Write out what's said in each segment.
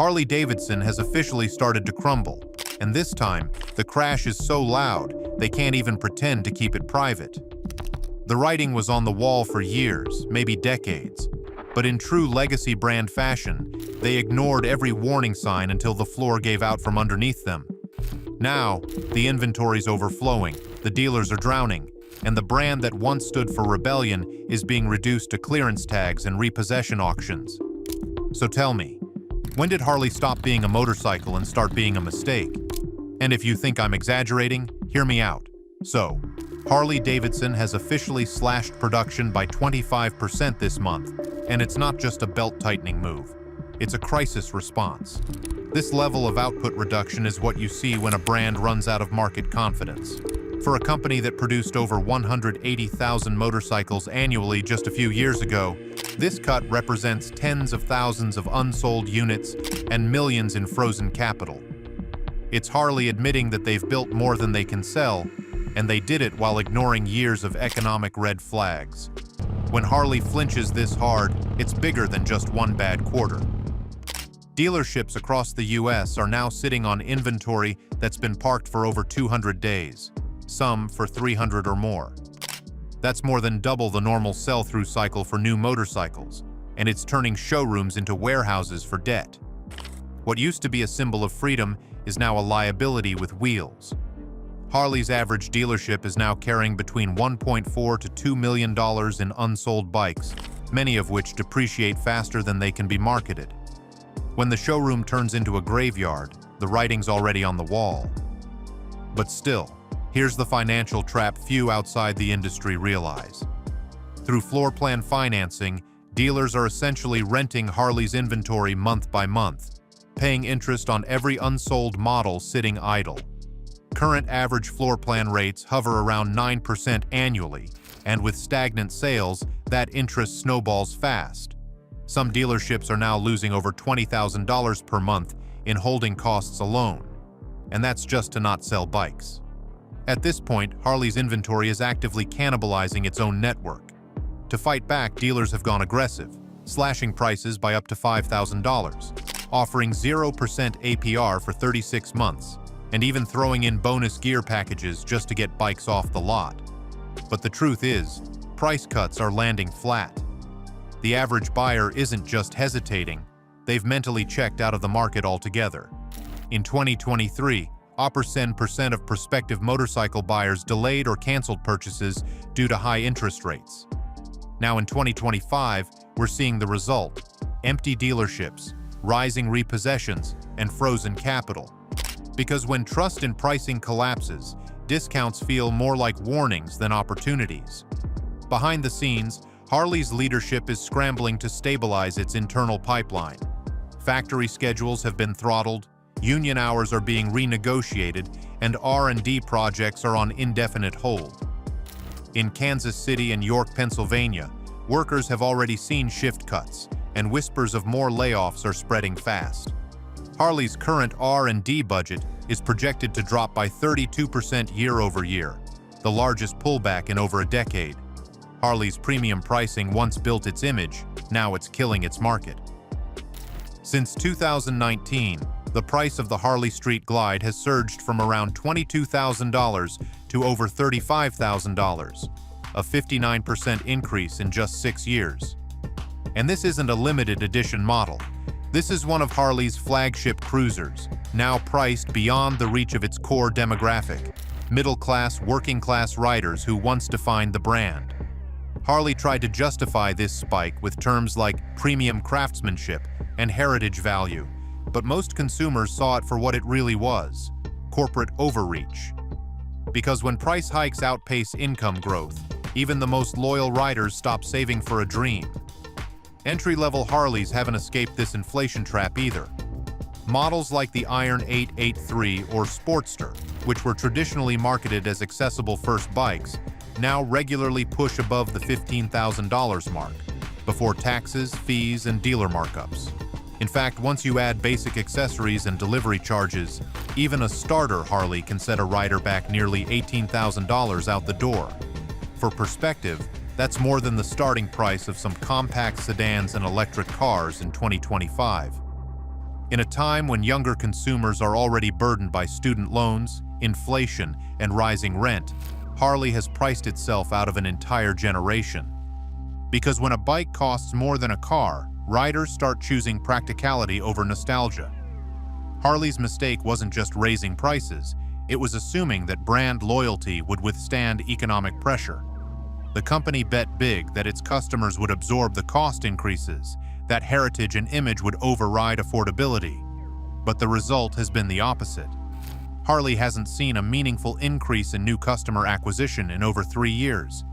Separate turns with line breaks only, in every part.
Harley Davidson has officially started to crumble, and this time, the crash is so loud, they can't even pretend to keep it private. The writing was on the wall for years, maybe decades, but in true legacy brand fashion, they ignored every warning sign until the floor gave out from underneath them. Now, the inventory's overflowing, the dealers are drowning, and the brand that once stood for rebellion is being reduced to clearance tags and repossession auctions. So tell me, when did Harley stop being a motorcycle and start being a mistake? And if you think I'm exaggerating, hear me out. So, Harley Davidson has officially slashed production by 25% this month, and it's not just a belt-tightening move. It's a crisis response. This level of output reduction is what you see when a brand runs out of market confidence. For a company that produced over 180,000 motorcycles annually just a few years ago, this cut represents tens of thousands of unsold units and millions in frozen capital. It's Harley admitting that they've built more than they can sell, and they did it while ignoring years of economic red flags. When Harley flinches this hard, it's bigger than just one bad quarter. Dealerships across the US are now sitting on inventory that's been parked for over 200 days, some for 300 or more. That's more than double the normal sell-through cycle for new motorcycles, and it's turning showrooms into warehouses for debt. What used to be a symbol of freedom is now a liability with wheels. Harley's average dealership is now carrying between $1.4 to $2 million in unsold bikes, many of which depreciate faster than they can be marketed. When the showroom turns into a graveyard, the writing's already on the wall. But still, here's the financial trap few outside the industry realize. Through floor plan financing, dealers are essentially renting Harley's inventory month by month, paying interest on every unsold model sitting idle. Current average floor plan rates hover around 9% annually, and with stagnant sales, that interest snowballs fast. Some dealerships are now losing over $20,000 per month in holding costs alone, and that's just to not sell bikes. At this point, Harley's inventory is actively cannibalizing its own network. To fight back, dealers have gone aggressive, slashing prices by up to $5,000, offering 0% APR for 36 months, and even throwing in bonus gear packages just to get bikes off the lot. But the truth is, price cuts are landing flat. The average buyer isn't just hesitating, they've mentally checked out of the market altogether. In 2023, 10% of prospective motorcycle buyers delayed or canceled purchases due to high interest rates. Now in 2025, we're seeing the result: empty dealerships, rising repossessions, and frozen capital. Because when trust in pricing collapses, discounts feel more like warnings than opportunities. Behind the scenes, Harley's leadership is scrambling to stabilize its internal pipeline. Factory schedules have been throttled, union hours are being renegotiated, and R&D projects are on indefinite hold. In Kansas City and York, Pennsylvania, workers have already seen shift cuts, and whispers of more layoffs are spreading fast. Harley's current R&D budget is projected to drop by 32% year over year, the largest pullback in over a decade. Harley's premium pricing once built its image, now it's killing its market. Since 2019, the price of the Harley Street Glide has surged from around $22,000 to over $35,000, a 59% increase in just 6 years. And this isn't a limited edition model. This is one of Harley's flagship cruisers, now priced beyond the reach of its core demographic, middle-class, working-class riders who once defined the brand. Harley tried to justify this spike with terms like premium craftsmanship and heritage value, but most consumers saw it for what it really was: corporate overreach. Because when price hikes outpace income growth, even the most loyal riders stop saving for a dream. Entry-level Harleys haven't escaped this inflation trap either. Models like the Iron 883 or Sportster, which were traditionally marketed as accessible first bikes, now regularly push above the $15,000 mark, before taxes, fees, and dealer markups. In fact, once you add basic accessories and delivery charges, even a starter Harley can set a rider back nearly $18,000 out the door. For perspective, that's more than the starting price of some compact sedans and electric cars in 2025. In a time when younger consumers are already burdened by student loans, inflation, and rising rent, Harley has priced itself out of an entire generation. Because when a bike costs more than a car, riders start choosing practicality over nostalgia. Harley's mistake wasn't just raising prices, it was assuming that brand loyalty would withstand economic pressure. The company bet big that its customers would absorb the cost increases, that heritage and image would override affordability. But the result has been the opposite. Harley hasn't seen a meaningful increase in new customer acquisition in over 3 years.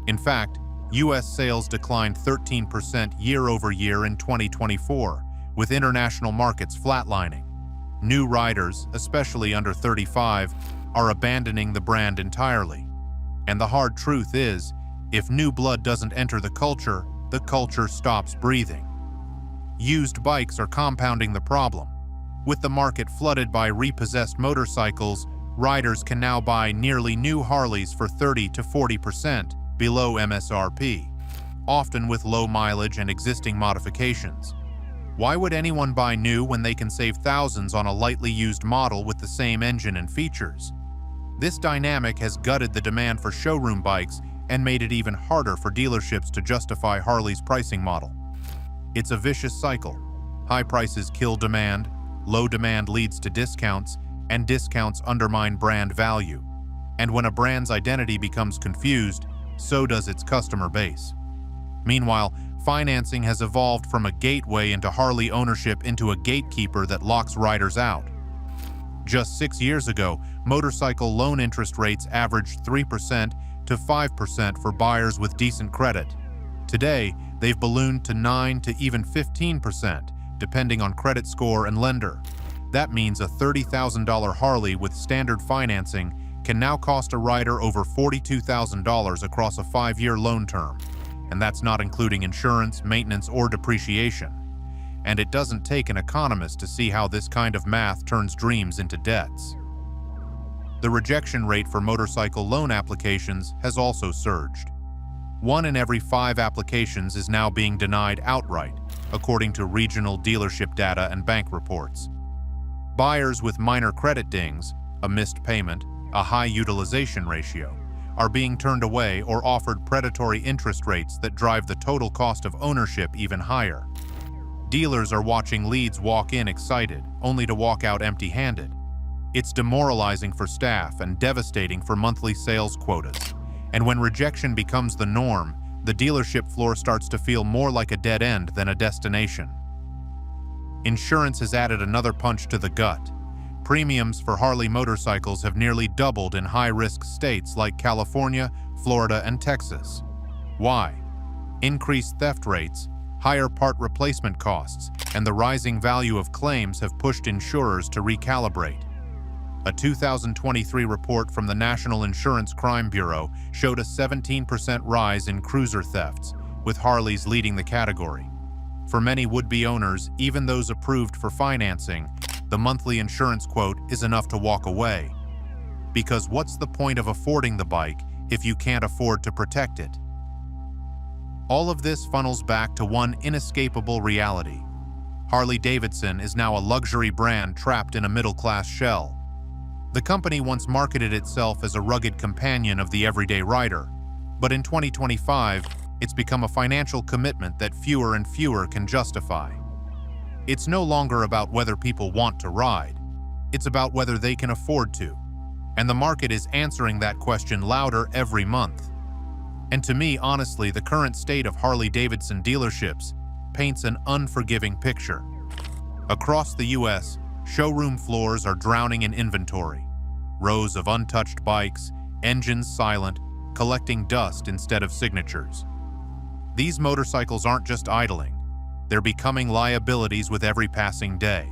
In fact, U.S. sales declined 13% year-over-year in 2024, with international markets flatlining. New riders, especially under 35, are abandoning the brand entirely. And the hard truth is, if new blood doesn't enter the culture stops breathing. Used bikes are compounding the problem. With the market flooded by repossessed motorcycles, riders can now buy nearly new Harleys for 30 to 40% below MSRP, often with low mileage and existing modifications. Why would anyone buy new when they can save thousands on a lightly used model with the same engine and features? This dynamic has gutted the demand for showroom bikes and made it even harder for dealerships to justify Harley's pricing model. It's a vicious cycle. High prices kill demand, low demand leads to discounts, and discounts undermine brand value. And when a brand's identity becomes confused, so does its customer base. Meanwhile, financing has evolved from a gateway into Harley ownership into a gatekeeper that locks riders out. Just 6 years ago, motorcycle loan interest rates averaged 3% to 5% for buyers with decent credit. Today, they've ballooned to 9 to even 15%, depending on credit score and lender. That means a $30,000 Harley with standard financing can now cost a rider over $42,000 across a 5-year loan term. And that's not including insurance, maintenance, or depreciation. And it doesn't take an economist to see how this kind of math turns dreams into debts. The rejection rate for motorcycle loan applications has also surged. 1 in every 5 applications is now being denied outright, according to regional dealership data and bank reports. Buyers with minor credit dings, a missed payment, a high utilization ratio, are being turned away or offered predatory interest rates that drive the total cost of ownership even higher. Dealers are watching leads walk in excited, only to walk out empty-handed. It's demoralizing for staff and devastating for monthly sales quotas. And when rejection becomes the norm, the dealership floor starts to feel more like a dead end than a destination. Insurance has added another punch to the gut. Premiums for Harley motorcycles have nearly doubled in high-risk states like California, Florida, and Texas. Why? Increased theft rates, higher part replacement costs, and the rising value of claims have pushed insurers to recalibrate. A 2023 report from the National Insurance Crime Bureau showed a 17% rise in cruiser thefts, with Harleys leading the category. For many would-be owners, even those approved for financing, the monthly insurance quote is enough to walk away. Because what's the point of affording the bike if you can't afford to protect it? All of this funnels back to one inescapable reality. Harley Davidson is now a luxury brand trapped in a middle-class shell. The company once marketed itself as a rugged companion of the everyday rider, but in 2025, it's become a financial commitment that fewer and fewer can justify. It's no longer about whether people want to ride, it's about whether they can afford to. And the market is answering that question louder every month. And to me, honestly, the current state of Harley Davidson dealerships paints an unforgiving picture. Across the US, showroom floors are drowning in inventory. Rows of untouched bikes, engines silent, collecting dust instead of signatures. These motorcycles aren't just idling, they're becoming liabilities with every passing day.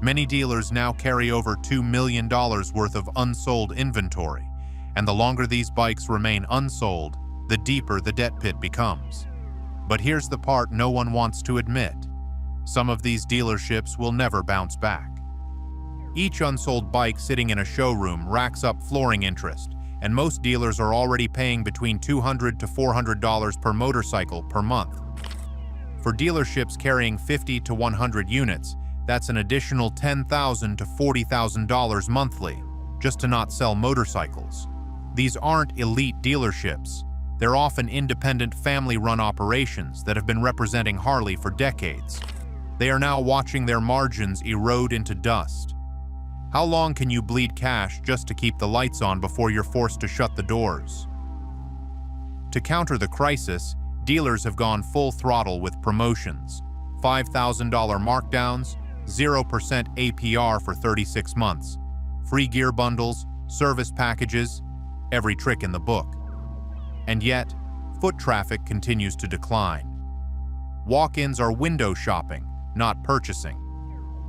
Many dealers now carry over $2 million worth of unsold inventory, and the longer these bikes remain unsold, the deeper the debt pit becomes. But here's the part no one wants to admit. Some of these dealerships will never bounce back. Each unsold bike sitting in a showroom racks up flooring interest, and most dealers are already paying between $200 to $400 per motorcycle per month. For dealerships carrying 50 to 100 units, That's an additional $10,000 to $40,000 monthly, just to not sell motorcycles. These aren't elite dealerships. They're often independent family-run operations that have been representing Harley for decades. They are now watching their margins erode into dust. How long can you bleed cash just to keep the lights on before you're forced to shut the doors? To counter the crisis, dealers have gone full throttle with promotions. $5,000 markdowns, 0% APR for 36 months, free gear bundles, service packages, every trick in the book. And yet, foot traffic continues to decline. Walk-ins are window shopping, not purchasing.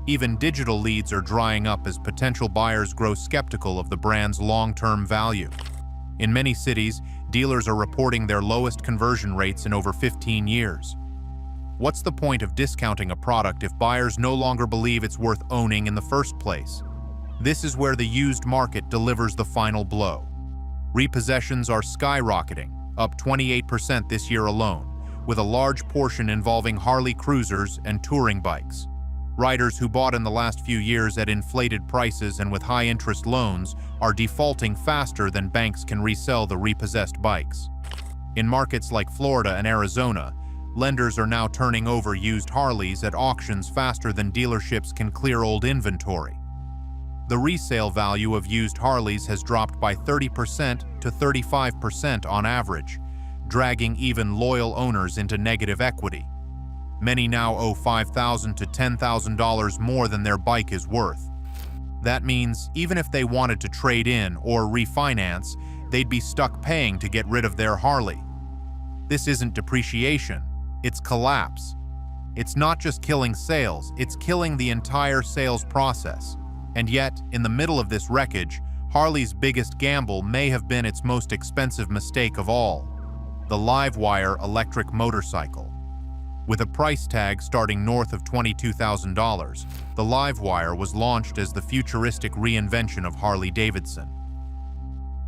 Even digital leads are drying up as potential buyers grow skeptical of the brand's long-term value. In many cities, dealers are reporting their lowest conversion rates in over 15 years. What's the point of discounting a product if buyers no longer believe it's worth owning in the first place? This is where the used market delivers the final blow. Repossessions are skyrocketing, up 28% this year alone, with a large portion involving Harley cruisers and touring bikes. Riders who bought in the last few years at inflated prices and with high-interest loans are defaulting faster than banks can resell the repossessed bikes. In markets like Florida and Arizona, lenders are now turning over used Harleys at auctions faster than dealerships can clear old inventory. The resale value of used Harleys has dropped by 30% to 35% on average, dragging even loyal owners into negative equity. Many now owe $5,000 to $10,000 more than their bike is worth. That means even if they wanted to trade in or refinance, they'd be stuck paying to get rid of their Harley. This isn't depreciation, it's collapse. It's not just killing sales, it's killing the entire sales process. And yet, in the middle of this wreckage, Harley's biggest gamble may have been its most expensive mistake of all: the Livewire electric motorcycle. With a price tag starting north of $22,000, the Livewire was launched as the futuristic reinvention of Harley Davidson.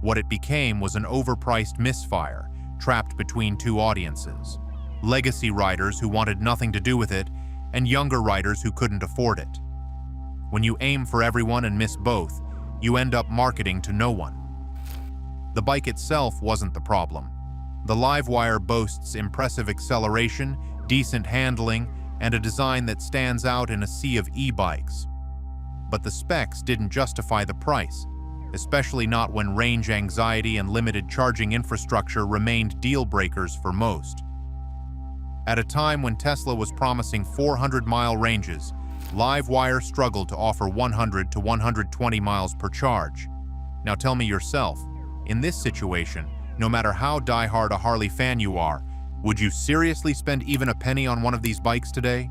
What it became was an overpriced misfire, trapped between two audiences: legacy riders who wanted nothing to do with it, and younger riders who couldn't afford it. When you aim for everyone and miss both, you end up marketing to no one. The bike itself wasn't the problem. The Livewire boasts impressive acceleration, decent handling, and a design that stands out in a sea of e-bikes. But the specs didn't justify the price, especially not when range anxiety and limited charging infrastructure remained deal breakers for most. At a time when Tesla was promising 400-mile ranges, Livewire struggled to offer 100 to 120 miles per charge. Now tell me yourself, in this situation, no matter how diehard a Harley fan you are, would you seriously spend even a penny on one of these bikes today?